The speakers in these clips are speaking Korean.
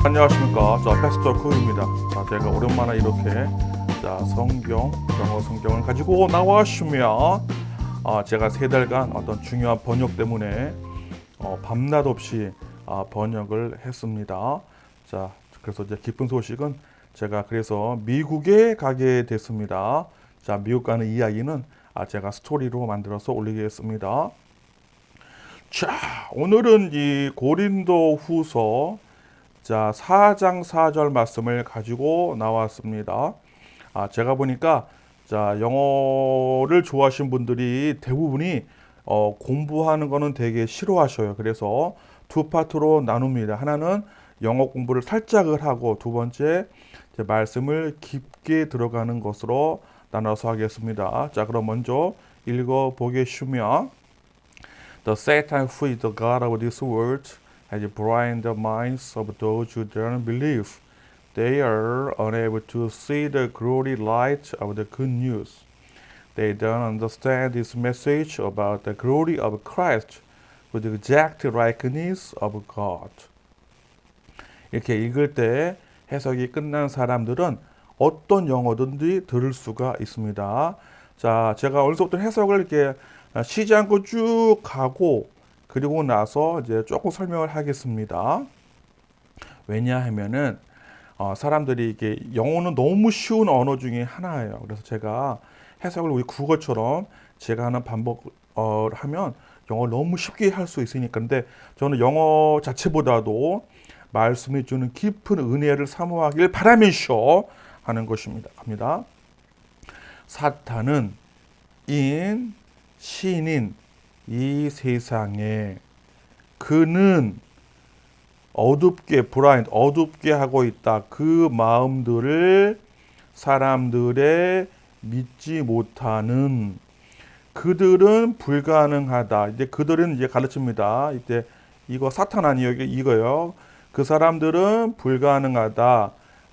안녕하십니까. 패스터 쿠입니다. 제가 오랜만에 이렇게 영어 성경을 가지고 나왔으며, 제가 3달간 어떤 중요한 번역 때문에 밤낮 없이 번역을 했습니다. 그래서 이제 기쁜 소식은 제가 그래서 미국에 가게 됐습니다. 미국 가는 이야기는 제가 스토리로 만들어서 올리겠습니다. 오늘은 이 고린도 후서 4장 4절 말씀을 가지고 나왔습니다. 제가 보니까 영어를 좋아하시는 분들이 대부분이 공부하는 거는 되게 싫어하셔요. 그래서 두 파트로 나눕니다. 하나는 영어 공부를 살짝을 하고, 두 번째 말씀을 깊게 들어가는 것으로 나눠서 하겠습니다. 그럼 먼저 읽어 보겠습니다. The Satan who is the God of this world has blinded the minds of those who don't believe. They are unable to see the glory light of the good news. They don't understand this message about the glory of Christ with the exact likeness of God. 이렇게 읽을 때 해석이 끝난 사람들은 어떤 영어든지 들을 수가 있습니다. 제가 어느새부터 해석을 이렇게 쉬지 않고 쭉 가고, 그리고 나서 이제 조금 설명을 하겠습니다. 왜냐하면은 사람들이 이게 영어는 너무 쉬운 언어 중에 하나예요. 그래서 제가 해석을 우리 국어처럼 제가 하는 하면 영어를 너무 쉽게 할 수 있으니까. 근데 저는 영어 자체보다도 말씀이 주는 깊은 은혜를 사모하길 바라면서 하는 것입니다. 갑니다. 사탄은 신인 이 세상에, 그는 어둡게 하고 있다. 그 마음들을 사람들의 믿지 못하는, 그들은 불가능하다. 이제 그들은 이제 가르칩니다. 이때 이거 사탄 아니에요. 이거요. 그 사람들은 불가능하다.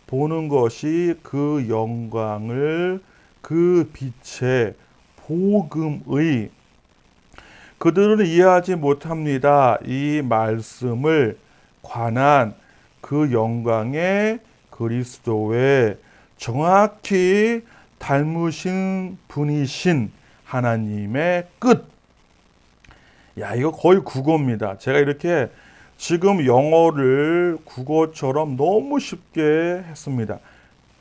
보는 것이 그 영광을, 그 빛의 복음의, 그들은 이해하지 못합니다. 이 말씀을 관한 그 영광의 그리스도의 정확히 닮으신 분이신 하나님의 끝. 이거 거의 국어입니다. 제가 이렇게 지금 영어를 국어처럼 너무 쉽게 했습니다.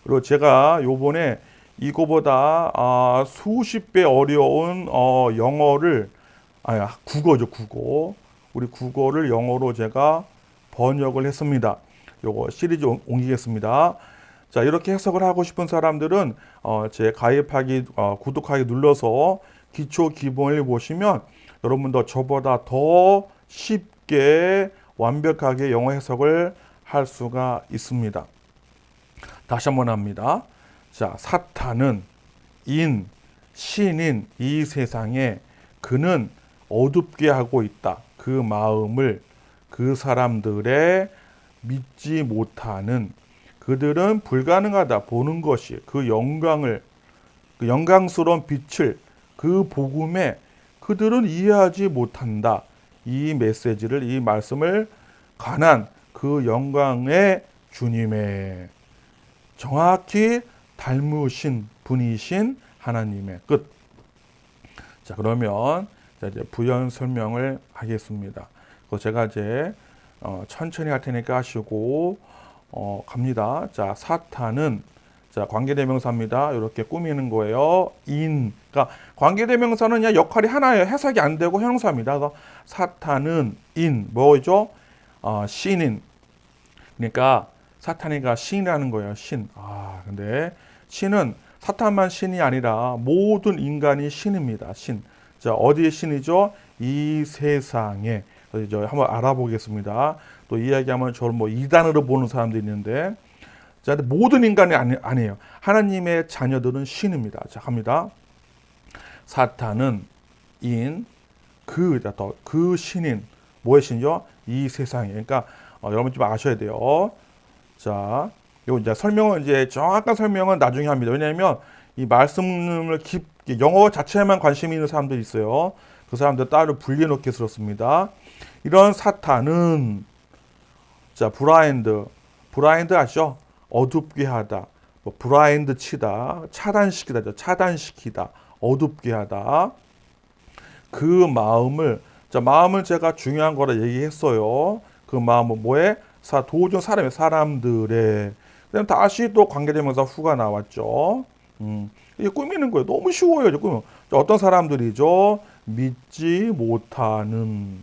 그리고 제가 요번에 이거보다 수십 배 어려운 영어를, 국어죠, 국어. 우리 국어를 영어로 제가 번역을 했습니다. 요거 시리즈 옮기겠습니다. 이렇게 해석을 하고 싶은 사람들은 제 구독하기 눌러서 기초 기본을 보시면 여러분도 저보다 더 쉽게 완벽하게 영어 해석을 할 수가 있습니다. 다시 한번 합니다. 사탄은 신인 이 세상에, 그는 어둡게 하고 있다. 그 마음을 그 사람들의 믿지 못하는, 그들은 불가능하다. 보는 것이 그 영광을, 그 영광스러운 빛을, 그 복음에 그들은 이해하지 못한다. 이 메시지를, 이 말씀을 관한 그 영광의 주님의 정확히 닮으신 분이신 하나님의 끝. 그러면 이제 부연 설명을 하겠습니다. 제가 이제 천천히 할 테니까 하시고 갑니다. 사탄은 관계대명사입니다. 이렇게 꾸미는 거예요. 그러니까 관계대명사는 그냥 역할이 하나예요. 해석이 안 되고 형용사입니다. 그래서 사탄은 뭐죠? 신인. 그러니까 사탄이가 신이라는 거예요. 신. 근데 신은 사탄만 신이 아니라 모든 인간이 신입니다. 신. 어디의 신이죠? 이 세상에. 한번 알아보겠습니다. 또 이야기하면 저를 이단으로 보는 사람들이 있는데, 근데 모든 인간이 아니에요. 하나님의 자녀들은 신입니다. 갑니다. 사탄은 그 신인, 뭐의 신이죠? 이 세상에. 그러니까 여러분 좀 아셔야 돼요. 요 이제 정확한 설명은 나중에 합니다. 왜냐하면 이 말씀을 깊게, 영어 자체에만 관심이 있는 사람들이 있어요. 그 사람들 따로 분리해놓기 스럽습니다. 이런 사탄은 블라인드, 블라인드 아시죠? 어둡게 하다. 뭐 블라인드 치다. 차단시키다. 차단시키다. 어둡게 하다. 그 마음을, 자, 마음은 제가 중요한 거라 얘기했어요. 그 마음은 뭐에? 도중 사람들의. 그다음 다시 또 관계대명사 후가 나왔죠. 이게 꾸미는 거예요. 너무 쉬워요. 이제 꾸미면. 어떤 사람들이죠? 믿지 못하는.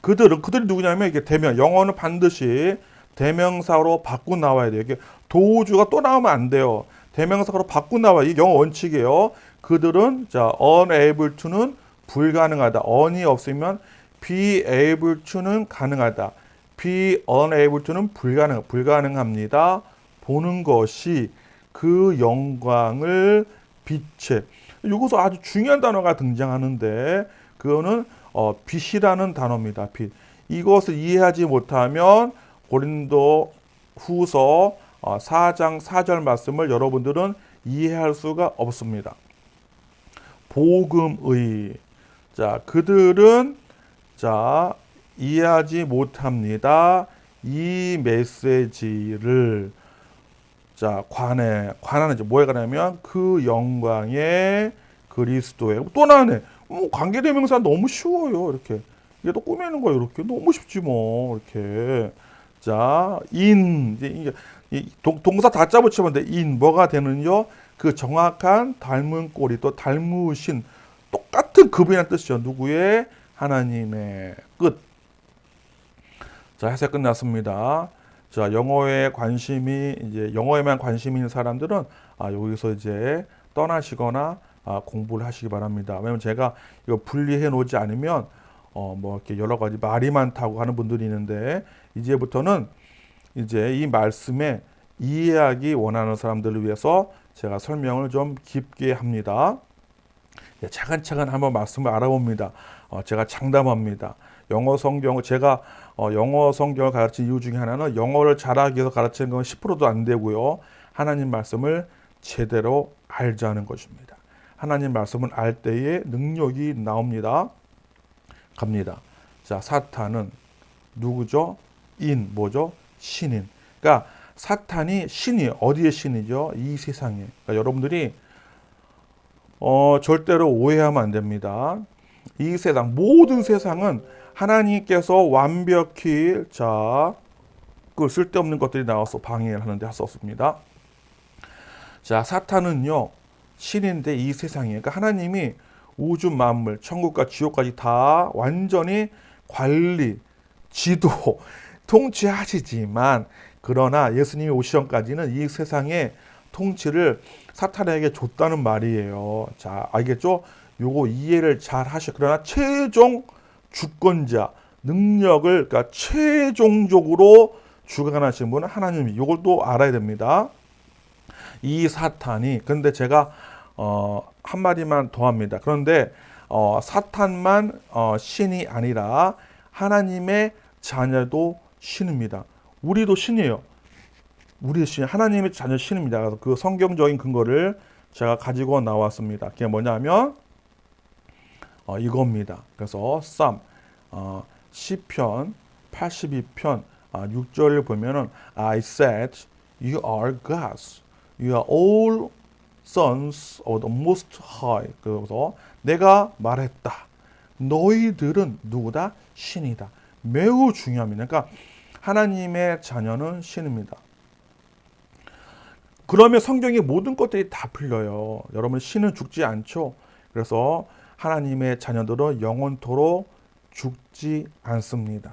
그들이 누구냐면 이게 영어는 반드시 대명사로 바꾸고 나와야 돼요. 이게 도주가 또 나오면 안 돼요. 대명사로 바꾸고 나와요. 이 영어 원칙이에요. 그들은, 자, unable to는 불가능하다. on이 없으면 be able to는 가능하다. be unable to는 불가능합니다. 보는 것이 그 영광을 빛에. 여기서 아주 중요한 단어가 등장하는데 그거는 빛이라는 단어입니다. 빛. 이것을 이해하지 못하면 고린도 후서 4장 4절 말씀을 여러분들은 이해할 수가 없습니다. 복음의. 자, 그들은, 자, 이해하지 못합니다. 이 메시지를. 자, 관하는 이제 뭐에 관하면 그 영광의 그리스도에. 또 나네. 관계대명사 너무 쉬워요. 이렇게. 이게 또 꾸미는 거예요. 이렇게. 너무 쉽지 뭐. 이렇게. 자, 이제 동사 다짜 붙이면 돼. 뭐가 되는요? 그 정확한 닮은 꼴이, 또 닮으신 똑같은 그분이라는 뜻이죠. 누구의? 하나님의. 끝. 자, 해석 끝났습니다. 자, 영어에만 관심이 있는 사람들은 여기서 이제 떠나시거나 공부를 하시기 바랍니다. 왜냐면 제가 이거 분리해 놓지 않으면 뭐 이렇게 여러 가지 말이 많다고 하는 분들이 있는데, 이제부터는 이제 이 말씀에 이해하기 원하는 사람들을 위해서 제가 설명을 좀 깊게 합니다. 차근차근 한번 말씀을 알아봅니다. 제가 장담합니다. 제가 영어 성경을 가르친 이유 중에 하나는 영어를 잘하기 위해서 가르치는 건 10%도 안 되고요. 하나님 말씀을 제대로 알자는 것입니다. 하나님 말씀을 알 때에 능력이 나옵니다. 갑니다. 자, 사탄은 누구죠? 뭐죠? 신인. 그러니까 사탄이 신이 어디의 신이죠? 이 세상에. 그러니까 여러분들이 절대로 오해하면 안 됩니다. 이 세상, 모든 세상은 하나님께서 완벽히, 자, 그 쓸데없는 것들이 나와서 방해를 하는데 할 수 없습니다. 자, 사탄은요, 신인데 이 세상에, 그러니까 하나님이 우주 만물, 천국과 지옥까지 다 완전히 관리, 지도, 통치하시지만, 그러나 예수님이 오시 전까지는 이 세상의 통치를 사탄에게 줬다는 말이에요. 자, 알겠죠? 요거 이해를 잘 하셔. 그러나 최종 주권자, 능력을, 그러니까 최종적으로 주관하시는 분은 하나님이. 요걸 또 알아야 됩니다. 이 사탄이, 근데 제가 한마디만 더 합니다. 그런데 사탄만 신이 아니라 하나님의 자녀도 신입니다. 우리도 신이에요. 우리 신, 하나님의 자녀 신입니다. 그래서 그 성경적인 근거를 제가 가지고 나왔습니다. 그게 뭐냐면 이겁니다. 그래서 시편 82편 6절을 보면은 I said you are gods. You are all sons of the most high. 그래서 내가 말했다. 너희들은 누구다? 신이다. 매우 중요합니다. 그러니까 하나님의 자녀는 신입니다. 그러면 성경의 모든 것들이 다 풀려요. 여러분, 신은 죽지 않죠. 그래서 하나님의 자녀들은 영원토록 죽지 않습니다.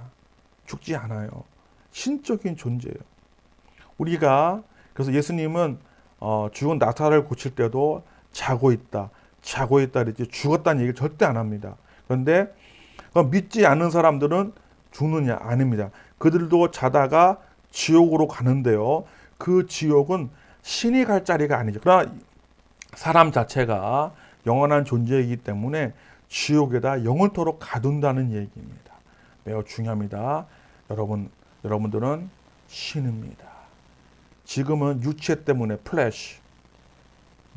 죽지 않아요. 신적인 존재예요. 그래서 예수님은 죽은 나사로를 고칠 때도 자고 있다 그랬지 죽었다는 얘기를 절대 안 합니다. 그런데 믿지 않는 사람들은 죽느냐? 아닙니다. 그들도 자다가 지옥으로 가는데요. 그 지옥은 신이 갈 자리가 아니죠. 그러나 사람 자체가 영원한 존재이기 때문에 지옥에다 영원토록 가둔다는 얘기입니다. 매우 중요합니다. 여러분들은 신입니다. 지금은 유체 때문에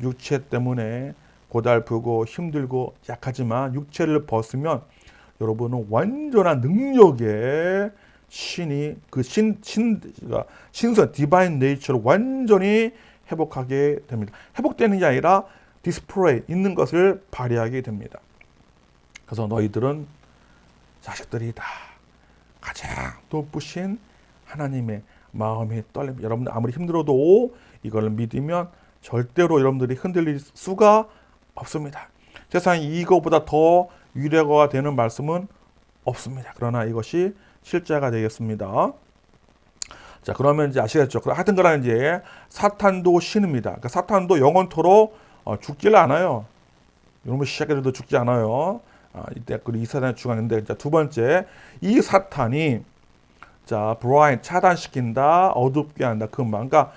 유체 때문에 고달프고 힘들고 약하지만 육체를 벗으면 여러분은 완전한 능력의 신이 그 신선 디바인 네이처를 완전히 회복하게 됩니다. 회복되는 게 아니라 디스플레이 있는 것을 발휘하게 됩니다. 그래서 너희들은 자식들이다. 가장 높으신 하나님의 마음이 떨립니다. 여러분들 아무리 힘들어도 이걸 믿으면 절대로 여러분들이 흔들릴 수가 없습니다. 세상에 이거보다 더 위로가 되는 말씀은 없습니다. 그러나 이것이 실제가 되겠습니다. 자, 그러면 이제 아시겠죠? 하여튼 그러나 이제 사탄도 신입니다. 그러니까 사탄도 영원토록 죽질 않아요. 여러분 시작해도 죽지 않아요. 이때 이 사탄의 중앙인데, 자, 두 번째, 이 사탄이 자 브라인 차단시킨다, 어둡게 한다. 금방. 그러니까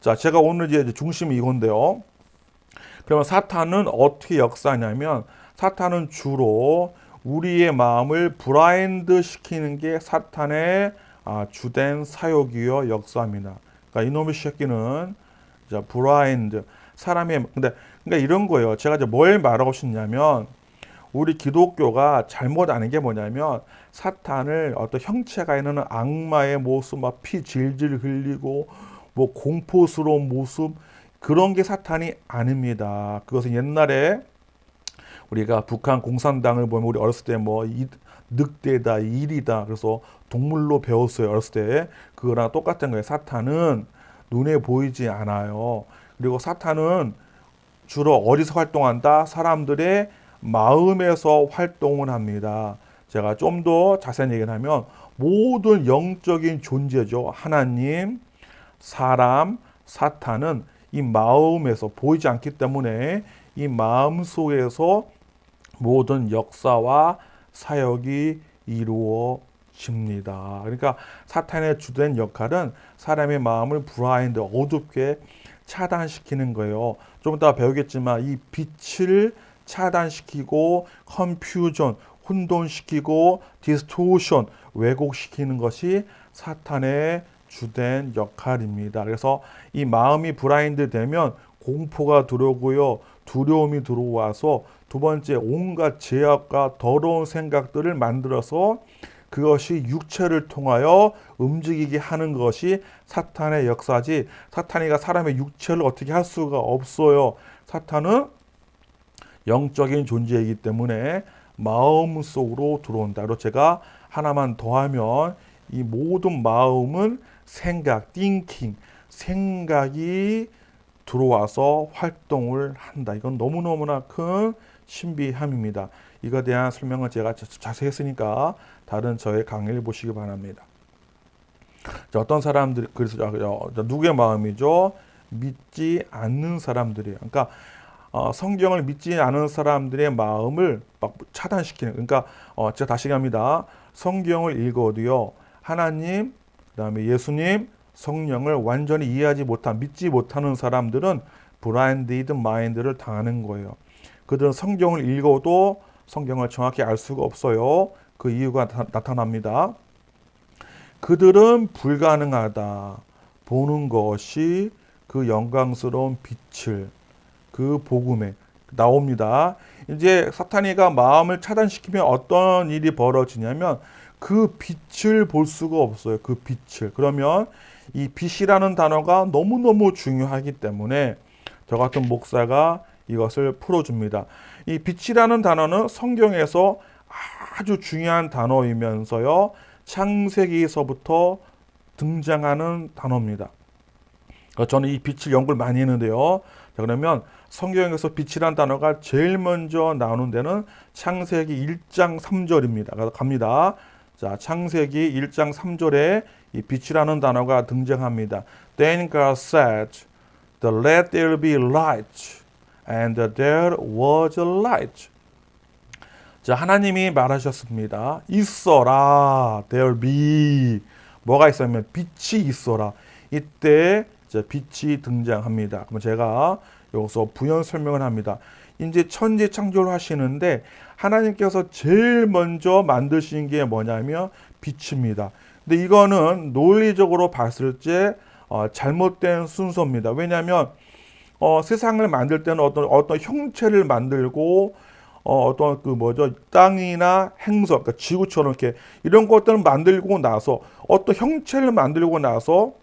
자 제가 오늘 이제 중심이 이건데요. 그러면 사탄은 어떻게 역사하냐면 사탄은 주로 우리의 마음을 블라인드 시키는 게 사탄의 주된 사역이요 역사입니다. 그러니까 이놈의 새끼는 자 블라인드 사람의 그러니까 이런 거예요. 제가 이제 뭘 말하고 싶냐면 우리 기독교가 잘못 아는 게 뭐냐면 사탄을 어떤 형체가 있는 악마의 모습, 막 피 질질 흘리고 뭐 공포스러운 모습 그런 게 사탄이 아닙니다. 그것은 옛날에 우리가 북한 공산당을 보면 우리 어렸을 때 뭐 늑대다, 일이다. 그래서 동물로 배웠어요. 어렸을 때. 그거랑 똑같은 거예요. 사탄은 눈에 보이지 않아요. 그리고 사탄은 주로 어디서 활동한다? 사람들의 마음에서 활동을 합니다. 제가 좀 더 자세히 얘기를 하면 모든 영적인 존재죠. 하나님, 사람, 사탄은 이 마음에서 보이지 않기 때문에 이 마음 속에서 모든 역사와 사역이 이루어집니다. 그러니까 사탄의 주된 역할은 사람의 마음을 블라인드, 어둡게 차단시키는 거예요. 좀 이따 배우겠지만 이 빛을 차단시키고 컨퓨전, 혼돈시키고 디스토션, 왜곡시키는 것이 사탄의 주된 역할입니다. 그래서 이 마음이 블라인드 되면 공포가 들어오고요. 두려움이 들어와서 두 번째 온갖 죄악과 더러운 생각들을 만들어서 그것이 육체를 통하여 움직이게 하는 것이 사탄의 역사지 사탄이가 사람의 육체를 어떻게 할 수가 없어요. 사탄은 영적인 존재이기 때문에 마음 속으로 들어온다. 그리고 제가 하나만 더하면 이 모든 마음은 생각, thinking, 생각이 들어와서 활동을 한다. 이건 너무너무나 큰 신비함입니다. 이거에 대한 설명은 제가 자세히 했으니까 다른 저의 강의를 보시기 바랍니다. 자, 어떤 사람들이 그래서 누구의 마음이죠? 믿지 않는 사람들이에요. 그러니까 성경을 믿지 않은 사람들의 마음을 막 차단시키는. 그러니까 제가 다시 합니다. 성경을 읽어도요. 하나님, 그다음에 예수님, 성령을 완전히 이해하지 못한, 믿지 못하는 사람들은 블라인디드 마인드를 당하는 거예요. 그들은 성경을 읽어도 성경을 정확히 알 수가 없어요. 그 이유가 나타납니다. 그들은 불가능하다. 보는 것이 그 영광스러운 빛을 그 복음에 나옵니다. 이제 사탄이가 마음을 차단시키면 어떤 일이 벌어지냐면 그 빛을 볼 수가 없어요. 그 빛을. 그러면 이 빛이라는 단어가 너무너무 중요하기 때문에 저 같은 목사가 이것을 풀어줍니다. 이 빛이라는 단어는 성경에서 아주 중요한 단어이면서요. 창세기에서부터 등장하는 단어입니다. 저는 이 빛을 연구를 많이 했는데요. 자, 그러면 성경에서 빛이라는 단어가 제일 먼저 나오는 데는 창세기 1장 3절입니다. 그래서 갑니다. 자, 창세기 1장 3절에 이 빛이라는 단어가 등장합니다. Then God said, Let there be light, and there was light. 자, 하나님이 말하셨습니다. 있어라, there be. 뭐가 있으면 빛이 있어라. 이때 빛이 등장합니다. 그럼 제가 여기서 부연 설명을 합니다. 이제 천지 창조를 하시는데 하나님께서 제일 먼저 만드신 게 뭐냐면 빛입니다. 근데 이거는 논리적으로 봤을 때 잘못된 순서입니다. 왜냐하면 세상을 만들 때는 어떤 형체를 만들고 어떤 그 뭐죠? 땅이나 행성, 그러니까 지구처럼 이렇게 이런 것들을 만들고 나서 어떤 형체를 만들고 나서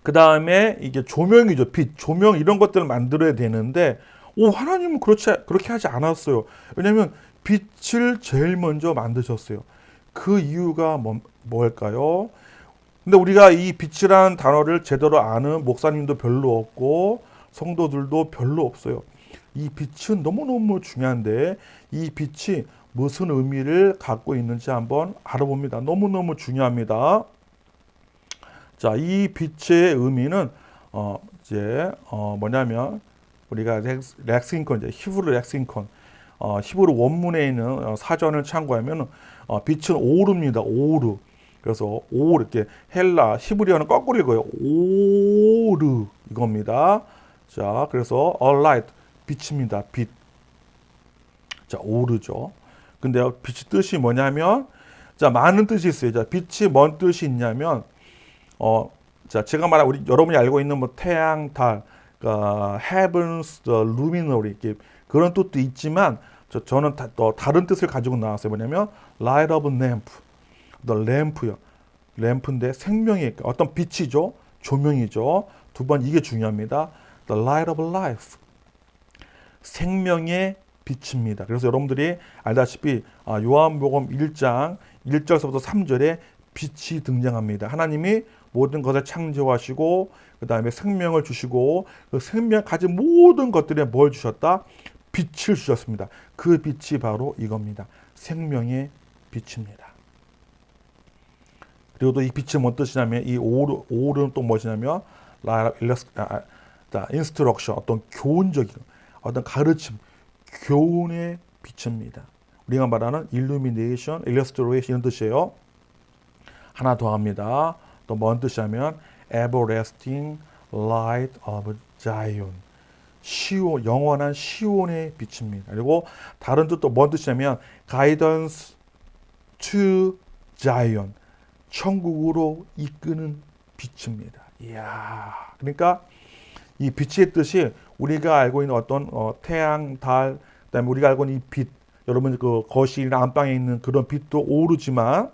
그 다음에 이게 조명이죠. 빛, 조명 이런 것들을 만들어야 되는데, 하나님은 그렇게 하지 않았어요. 왜냐하면 빛을 제일 먼저 만드셨어요. 그 이유가 뭘까요? 근데 우리가 이 빛이라는 단어를 제대로 아는 목사님도 별로 없고, 성도들도 별로 없어요. 이 빛은 너무너무 중요한데, 이 빛이 무슨 의미를 갖고 있는지 한번 알아봅니다. 너무너무 중요합니다. 자, 이 빛의 의미는 뭐냐면 우리가 렉싱컨, 이제 히브리 렉싱컨, 히브리 원문에 있는 사전을 참고하면 빛은 오르입니다. 오르. 그래서 오르, 이렇게 헬라 히브리어는 거꾸로 읽어요. 오르 이겁니다. 자, 그래서 a light, 빛입니다. 빛. 자, 오르죠. 근데 빛의 뜻이 뭐냐면, 자, 많은 뜻이 있어요. 자, 빛이 뭔 뜻이 있냐면, 자, 제가 말한 여러분이 알고 있는 뭐 태양, 달, heavens, the luminary, 이렇게 그런 뜻도 있지만, 저는 또 다른 뜻을 가지고 나왔어요. 뭐냐면 light of lamp, the lamp요. 램프인데 생명의 어떤 빛이죠, 조명이죠. 두 번 이게 중요합니다. The light of life, 생명의 빛입니다. 그래서 여러분들이 알다시피 요한복음 1장 1절서부터 3절에 빛이 등장합니다. 하나님이 모든 것을 창조하시고 그 다음에 생명을 주시고 그 생명 가진 모든 것들에 뭘 주셨다? 빛을 주셨습니다. 그 빛이 바로 이겁니다. 생명의 빛입니다. 그리고 또 이 빛이 뭔 뜻이냐면 이 오르는 또 무엇이냐면 instruction, 어떤 교훈적인 어떤 가르침, 교훈의 빛입니다. 우리가 말하는 illumination, illustration 이런 뜻이에요. 하나 더 합니다. 또 뭔 뜻이냐면 everlasting light of Zion, 시온, 영원한 시온의 빛입니다. 그리고 다른 뜻도 뭔 뜻이냐면 guidance to Zion, 천국으로 이끄는 빛입니다. 이야, 그러니까 이 빛의 뜻이 우리가 알고 있는 어떤 태양, 달, 그다음에 우리가 알고 있는 이 빛, 여러분 그 거실이나 안방에 있는 그런 빛도 오르지만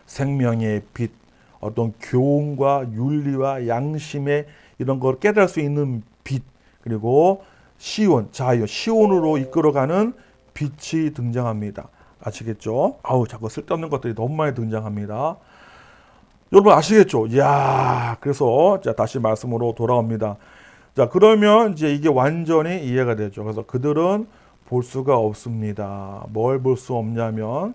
생명의 빛, 어떤 교훈과 윤리와 양심의 이런 걸 깨달을 수 있는 빛, 그리고 시온, 자유, 시온으로 이끌어가는 빛이 등장합니다. 아시겠죠? 자꾸 쓸데없는 것들이 너무 많이 등장합니다. 여러분 아시겠죠? 이야, 그래서 자, 다시 말씀으로 돌아옵니다. 자, 그러면 이제 이게 완전히 이해가 되죠. 그래서 그들은 볼 수가 없습니다. 뭘 볼 수 없냐면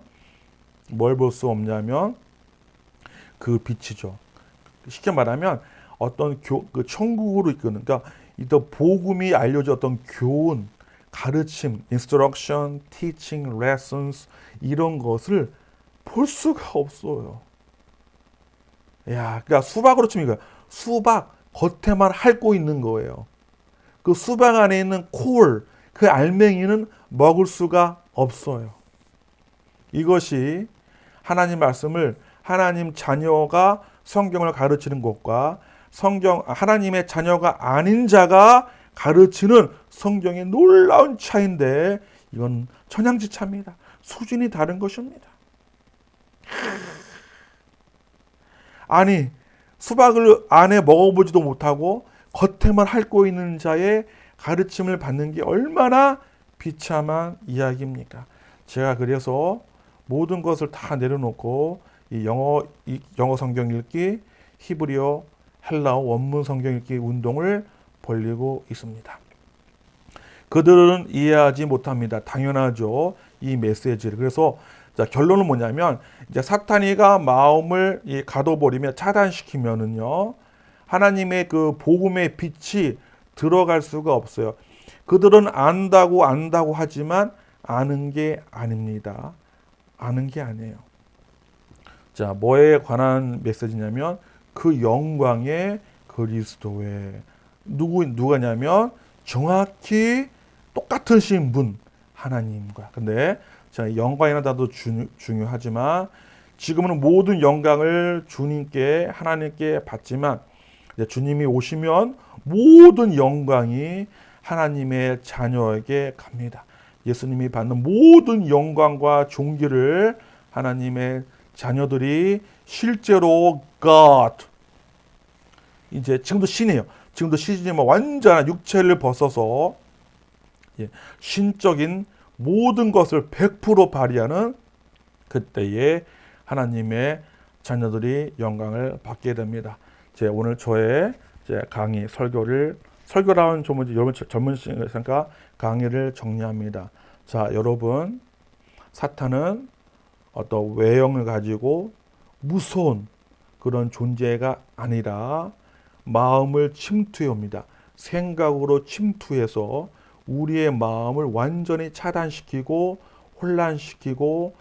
그 빛이죠. 쉽게 말하면 어떤 그 천국으로 이끄는, 그러니까 이 복음이 알려져 어떤 교훈, 가르침, instruction, teaching, lessons 이런 것을 볼 수가 없어요. 야, 그러니까 수박으로 치면 이거야. 수박 겉에만 핥고 있는 거예요. 그 수박 안에 있는 콜, 그 알맹이는 먹을 수가 없어요. 이것이 하나님 말씀을 하나님 자녀가 성경을 가르치는 것과 하나님의 자녀가 아닌 자가 가르치는 성경의 놀라운 차이인데 이건 천양지차입니다. 수준이 다른 것입니다. 아니, 수박을 안에 먹어보지도 못하고 겉에만 핥고 있는 자의 가르침을 받는 게 얼마나 비참한 이야기입니까? 제가 그래서 모든 것을 다 내려놓고 이 영어 성경 읽기, 히브리어, 헬라어 원문 성경 읽기 운동을 벌리고 있습니다. 그들은 이해하지 못합니다. 당연하죠. 이 메시지를. 그래서 자, 결론은 뭐냐면 이제 사탄이가 마음을 가둬버리면 차단시키면은요, 하나님의 그 복음의 빛이 들어갈 수가 없어요. 그들은 안다고 하지만 아는 게 아닙니다. 아는 게 아니에요. 자, 뭐에 관한 메시지냐면 그 영광의 그리스도의 누가냐면 정확히 똑같은 분 하나님과. 근데 자, 영광이나 다도 중요하지만 지금은 모든 영광을 주님께 하나님께 받지만 이제 주님이 오시면 모든 영광이 하나님의 자녀에게 갑니다. 예수님이 받는 모든 영광과 존귀를 하나님의 자녀들이 실제로 God, 이제 지금도 신이에요. 지금도 신이지만 완전한 육체를 벗어서 신적인 모든 것을 100% 발휘하는 그때에 하나님의 자녀들이 영광을 받게 됩니다. 오늘 저의 강의 설교라는 여러분 전문성과 강의를 정리합니다. 자, 여러분, 사탄은 어떤 외형을 가지고 무서운 그런 존재가 아니라 마음을 침투해 옵니다. 생각으로 침투해서 우리의 마음을 완전히 차단시키고 혼란시키고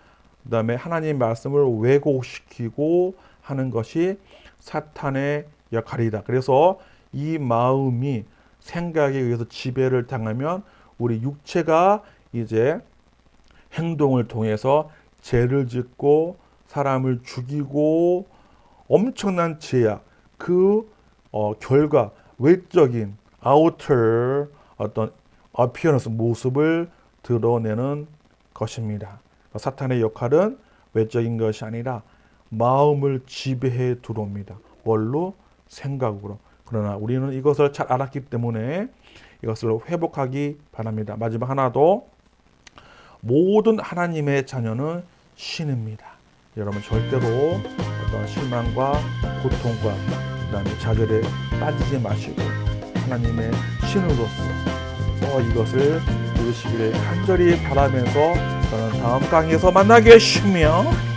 그다음에 하나님의 말씀을 왜곡시키고 하는 것이 사탄의 역할이다. 그래서 이 마음이 생각에 의해서 지배를 당하면 우리 육체가 이제 행동을 통해서 죄를 짓고 사람을 죽이고 엄청난 죄악, 그 결과 외적인 outer 어떤 appearance 모습을 드러내는 것입니다. 사탄의 역할은 외적인 것이 아니라 마음을 지배해 들어옵니다. 뭘로? 생각으로. 그러나 우리는 이것을 잘 알았기 때문에 이것을 회복하기 바랍니다. 마지막 하나 더, 모든 하나님의 자녀는 신입니다. 여러분 절대로 어떤 실망과 고통과 그다음에 좌절에 빠지지 마시고 하나님의 신으로서 이것을 이루시기를 간절히 바라면서 저는 다음 강의에서 만나겠으며